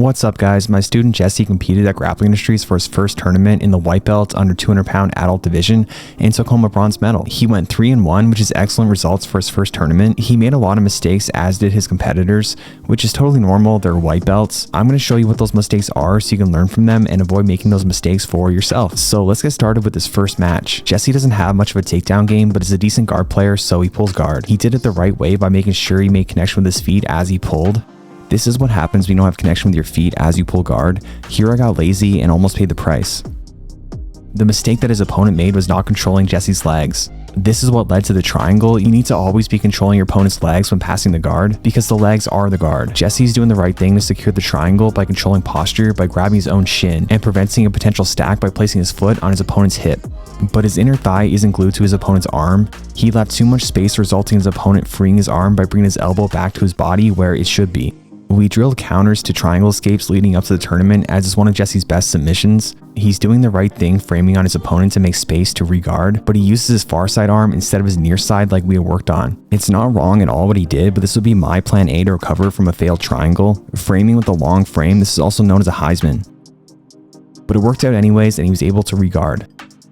What's up guys, my student Jesse competed at Grappling Industries for his first tournament in the white belt under 200 pound adult division and took home a bronze medal. He went 3-1, which is excellent results for his first tournament. He made a lot of mistakes, as did his competitors, which is totally normal. They're white belts. I'm going to show you what those mistakes are so you can learn from them and avoid making those mistakes for yourself. So let's get started with this first match. Jesse doesn't have much of a takedown game, but is a decent guard player, so he pulls guard. He did it the right way by making sure he made connection with his feet as he pulled. This is what happens when you don't have connection with your feet as you pull guard. Here I got lazy and almost paid the price. The mistake that his opponent made was not controlling Jesse's legs. This is what led to the triangle. You need to always be controlling your opponent's legs when passing the guard because the legs are the guard. Jesse's doing the right thing to secure the triangle by controlling posture, by grabbing his own shin and preventing a potential stack by placing his foot on his opponent's hip. But his inner thigh isn't glued to his opponent's arm. He left too much space, resulting in his opponent freeing his arm by bringing his elbow back to his body where it should be. We drilled counters to triangle escapes leading up to the tournament, as it's one of Jesse's best submissions. He's doing the right thing, framing on his opponent to make space to re-guard, but he uses his far side arm instead of his near side like we had worked on. It's not wrong at all what he did, but this would be my plan A to recover from a failed triangle. Framing with a long frame, this is also known as a Heisman. But it worked out anyways, and he was able to re-guard.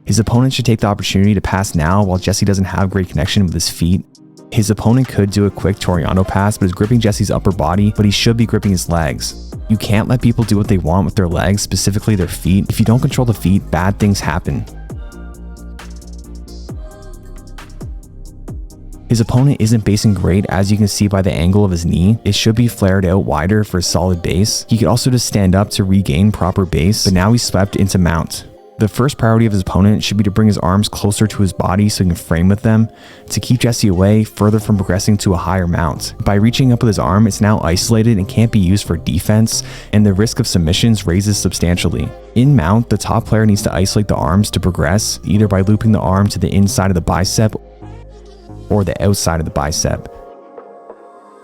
His opponent should take the opportunity to pass now while Jesse doesn't have great connection with his feet. His opponent could do a quick Toriano pass, but is gripping Jesse's upper body, but he should be gripping his legs. You can't let people do what they want with their legs, specifically their feet. If you don't control the feet, bad things happen. His opponent isn't basing great, as you can see by the angle of his knee. It should be flared out wider for a solid base. He could also just stand up to regain proper base, but now he's swept into mount. The first priority of his opponent should be to bring his arms closer to his body so he can frame with them, to keep Jesse away further from progressing to a higher mount. By reaching up with his arm, it's now isolated and can't be used for defense, and the risk of submissions raises substantially. In mount, the top player needs to isolate the arms to progress, either by looping the arm to the inside of the bicep or the outside of the bicep.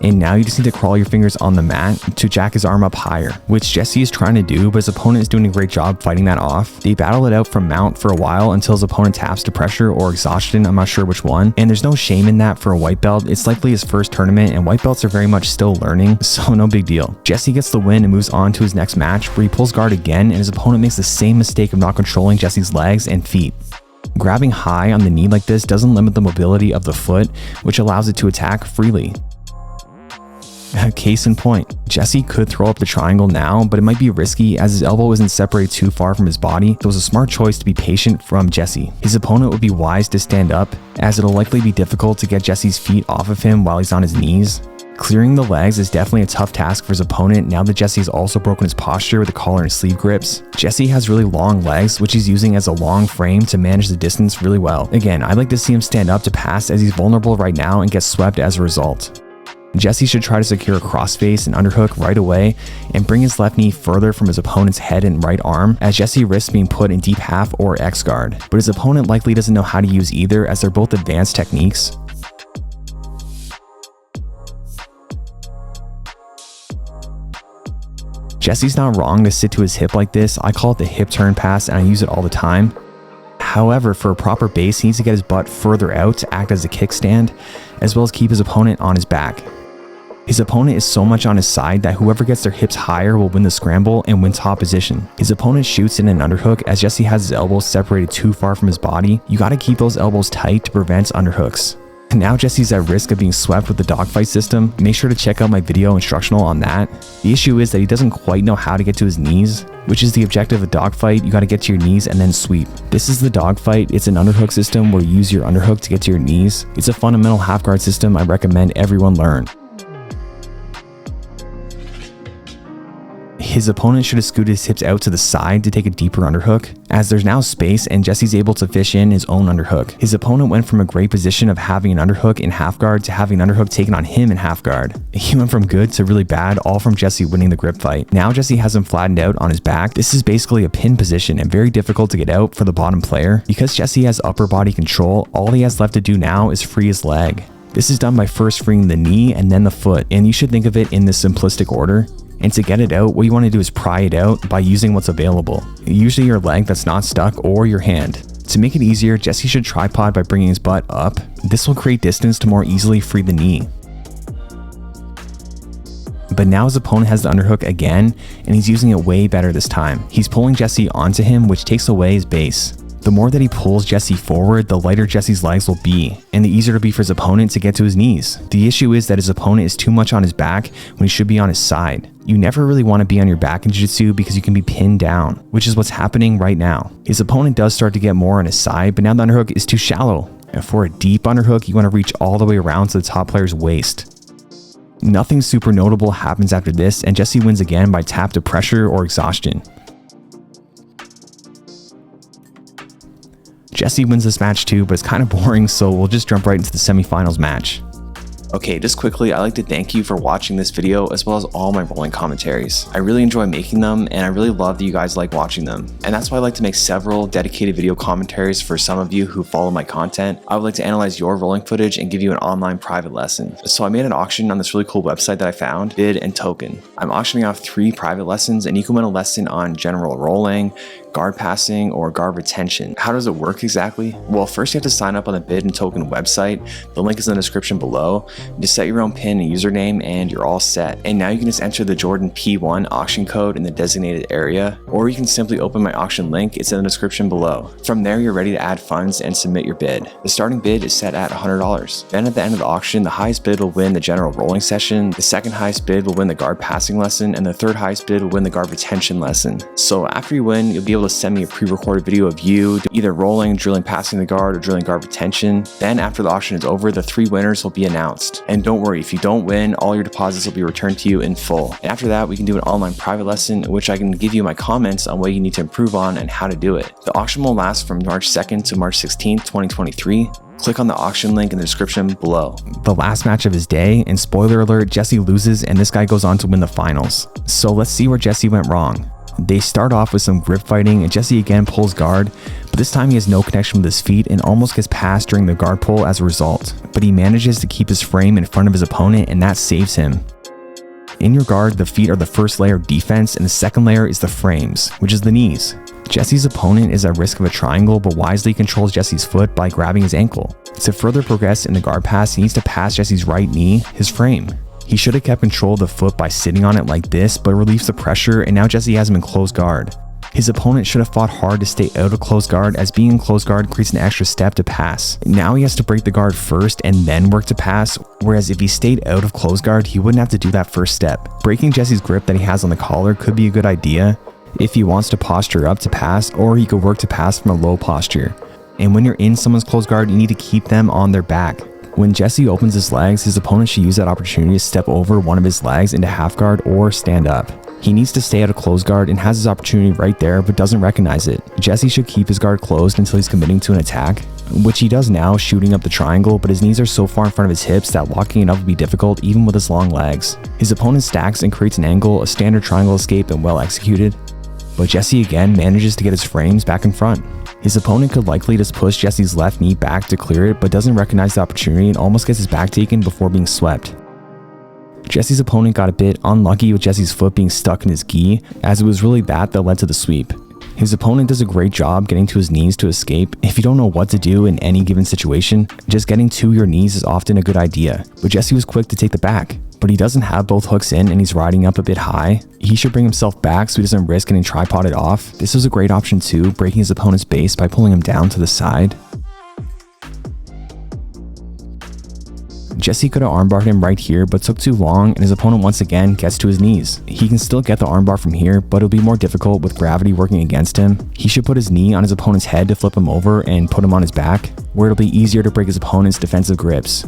And now you just need to crawl your fingers on the mat to jack his arm up higher, which Jesse is trying to do, but his opponent is doing a great job fighting that off. They battle it out from mount for a while until his opponent taps to pressure or exhaustion, I'm not sure which one. And there's no shame in that for a white belt. It's likely his first tournament, and white belts are very much still learning, so no big deal. Jesse gets the win and moves on to his next match, where he pulls guard again, and his opponent makes the same mistake of not controlling Jesse's legs and feet. Grabbing high on the knee like this doesn't limit the mobility of the foot, which allows it to attack freely. Case in point, Jesse could throw up the triangle now, but it might be risky as his elbow isn't separated too far from his body, so it was a smart choice to be patient from Jesse. His opponent would be wise to stand up, as it'll likely be difficult to get Jesse's feet off of him while he's on his knees. Clearing the legs is definitely a tough task for his opponent now that Jesse's also broken his posture with the collar and sleeve grips. Jesse has really long legs, which he's using as a long frame to manage the distance really well. Again, I'd like to see him stand up to pass, as he's vulnerable right now and gets swept as a result. Jesse should try to secure a crossface and underhook right away and bring his left knee further from his opponent's head and right arm, as Jesse risks being put in deep half or X guard. But his opponent likely doesn't know how to use either, as they're both advanced techniques. Jesse's not wrong to sit to his hip like this. I call it the hip turn pass, and I use it all the time. However, for a proper base, he needs to get his butt further out to act as a kickstand, as well as keep his opponent on his back. His opponent is so much on his side that whoever gets their hips higher will win the scramble and win top position. His opponent shoots in an underhook, as Jesse has his elbows separated too far from his body. You gotta keep those elbows tight to prevent underhooks. Now Jesse's at risk of being swept with the dogfight system. Make sure to check out my video instructional on that. The issue is that he doesn't quite know how to get to his knees, which is the objective of a dogfight. You gotta get to your knees and then sweep. This is the dogfight. It's an underhook system where you use your underhook to get to your knees. It's a fundamental half guard system I recommend everyone learn. His opponent should have scooted his hips out to the side to take a deeper underhook, as there's now space and Jesse's able to fish in his own underhook. His opponent went from a great position of having an underhook in half guard to having an underhook taken on him in half guard. He went from good to really bad, all from Jesse winning the grip fight. Now Jesse has him flattened out on his back. This is basically a pin position and very difficult to get out for the bottom player. Because Jesse has upper body control, all he has left to do now is free his leg. This is done by first freeing the knee and then the foot, and you should think of it in this simplistic order. And to get it out, what you want to do is pry it out by using what's available, usually your leg that's not stuck or your hand. To make it easier, Jesse should tripod by bringing his butt up. This will create distance to more easily free the knee. But now his opponent has the underhook again, and he's using it way better this time. He's pulling Jesse onto him, which takes away his base. The more that he pulls Jesse forward, the lighter Jesse's legs will be, and the easier it'll be for his opponent to get to his knees. The issue is that his opponent is too much on his back when he should be on his side. You never really want to be on your back in Jiu-Jitsu because you can be pinned down, which is what's happening right now. His opponent does start to get more on his side, but now the underhook is too shallow. And for a deep underhook, you want to reach all the way around to the top player's waist. Nothing super notable happens after this, and Jesse wins again by tap to pressure or exhaustion. Jesse wins this match too, but it's kind of boring, so we'll just jump right into the semifinals match. Okay, just quickly, I'd like to thank you for watching this video as well as all my rolling commentaries. I really enjoy making them, and I really love that you guys like watching them. And that's why I like to make several dedicated video commentaries for some of you who follow my content. I would like to analyze your rolling footage and give you an online private lesson. So I made an auction on this really cool website that I found, Bid and Token. I'm auctioning off 3 private lessons, and you can win a lesson on general rolling, guard passing, or guard retention. How does it work exactly? Well, first you have to sign up on the Bid and Token website. The link is in the description below. Just set your own pin and username and you're all set. And now you can just enter the Jordan P1 auction code in the designated area, or you can simply open my auction link. It's in the description below. From there, you're ready to add funds and submit your bid. The starting bid is set at $100. Then at the end of the auction, the highest bid will win the general rolling session, the second highest bid will win the guard passing lesson, and the third highest bid will win the guard retention lesson. So after you win, you'll be able to send me a pre-recorded video of you either rolling, drilling passing the guard, or drilling guard retention. Then after the auction is over, the 3 winners will be announced. And don't worry, if you don't win, all your deposits will be returned to you in full. And after that, we can do an online private lesson in which I can give you my comments on what you need to improve on and how to do it. The auction will last from March 2nd to March 16th, 2023. Click on the auction link in the description below. The last match of his day, and spoiler alert, Jesse loses and this guy goes on to win the finals. So let's see where Jesse went wrong. They start off with some grip fighting, and Jesse again pulls guard, but this time he has no connection with his feet and almost gets passed during the guard pull as a result. But he manages to keep his frame in front of his opponent, and that saves him. In your guard, the feet are the first layer of defense, and the second layer is the frames, which is the knees. Jesse's opponent is at risk of a triangle, but wisely controls Jesse's foot by grabbing his ankle. To further progress in the guard pass, he needs to pass Jesse's right knee, his frame. He should have kept control of the foot by sitting on it like this, but relieves the pressure, and now Jesse has him in closed guard. His opponent should have fought hard to stay out of closed guard, as being in closed guard creates an extra step to pass. Now he has to break the guard first and then work to pass, whereas if he stayed out of closed guard, he wouldn't have to do that first step. Breaking Jesse's grip that he has on the collar could be a good idea if he wants to posture up to pass, or he could work to pass from a low posture. And when you're in someone's closed guard, you need to keep them on their back. When Jesse opens his legs, his opponent should use that opportunity to step over one of his legs into half guard or stand up. He needs to stay out of closed guard and has his opportunity right there but doesn't recognize it. Jesse should keep his guard closed until he's committing to an attack, which he does now, shooting up the triangle, but his knees are so far in front of his hips that locking it up will be difficult even with his long legs. His opponent stacks and creates an angle, a standard triangle escape, and well executed. But Jesse again manages to get his frames back in front. His opponent could likely just push Jesse's left knee back to clear it, but doesn't recognize the opportunity and almost gets his back taken before being swept. Jesse's opponent got a bit unlucky with Jesse's foot being stuck in his gi, as it was really that led to the sweep. His opponent does a great job getting to his knees to escape. If you don't know what to do in any given situation, just getting to your knees is often a good idea, but Jesse was quick to take the back. But he doesn't have both hooks in and he's riding up a bit high. He should bring himself back so he doesn't risk getting tripoded off. This was a great option too, breaking his opponent's base by pulling him down to the side. Jesse could have armbarred him right here, but took too long, and his opponent once again gets to his knees. He can still get the armbar from here, but it'll be more difficult with gravity working against him. He should put his knee on his opponent's head to flip him over and put him on his back, where it'll be easier to break his opponent's defensive grips.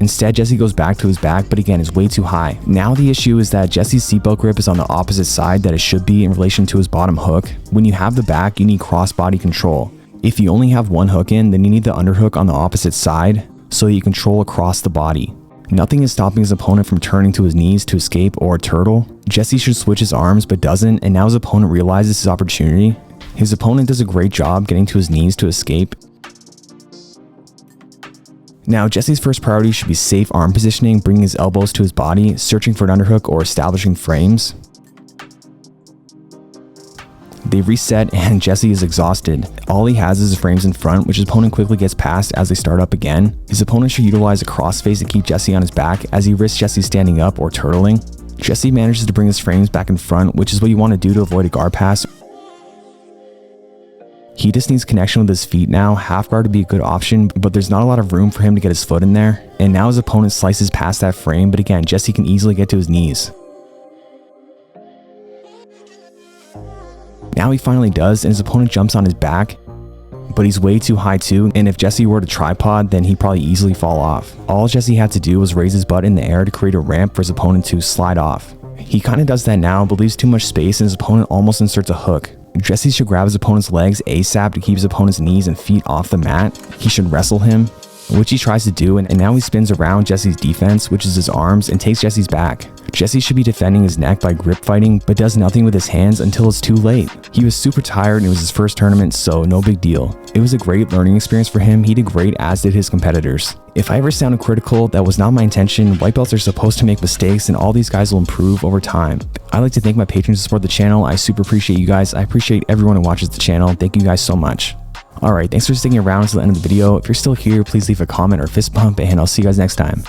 Instead, Jesse goes back to his back, but again is way too high. Now the issue is that Jesse's seatbelt grip is on the opposite side that it should be in relation to his bottom hook. When you have the back, you need cross-body control. If you only have one hook in, then you need the underhook on the opposite side, so that you control across the body. Nothing is stopping his opponent from turning to his knees to escape or turtle. Jesse should switch his arms but doesn't, and now his opponent realizes his opportunity. His opponent does a great job getting to his knees to escape. Now Jesse's first priority should be safe arm positioning, bringing his elbows to his body, searching for an underhook or establishing frames. They reset and Jesse is exhausted. All he has is his frames in front, which his opponent quickly gets past as they start up again. His opponent should utilize a crossface to keep Jesse on his back as he risks Jesse standing up or turtling. Jesse manages to bring his frames back in front, which is what you want to do to avoid a guard pass. He just needs connection with his feet now. Half guard would be a good option, but there's not a lot of room for him to get his foot in there. And now his opponent slices past that frame, but again, Jesse can easily get to his knees. Now he finally does, and his opponent jumps on his back, but he's way too high too, and if Jesse were to tripod, then he'd probably easily fall off. All Jesse had to do was raise his butt in the air to create a ramp for his opponent to slide off. He kind of does that now, but leaves too much space, and his opponent almost inserts a hook. Jesse should grab his opponent's legs ASAP to keep his opponent's knees and feet off the mat. He should wrestle him, which he tries to do, and now he spins around Jesse's defense, which is his arms, and takes Jesse's back. Jesse should be defending his neck by grip fighting, but does nothing with his hands until it's too late. He was super tired and it was his first tournament, so no big deal. It was a great learning experience for him. He did great, as did his competitors. If I ever sounded critical, that was not my intention. White belts are supposed to make mistakes, and all these guys will improve over time. I'd like to thank my patrons who support the channel. I super appreciate you guys. I appreciate everyone who watches the channel. Thank you guys so much. Alright, thanks for sticking around until the end of the video. If you're still here, please leave a comment or fist bump, and I'll see you guys next time.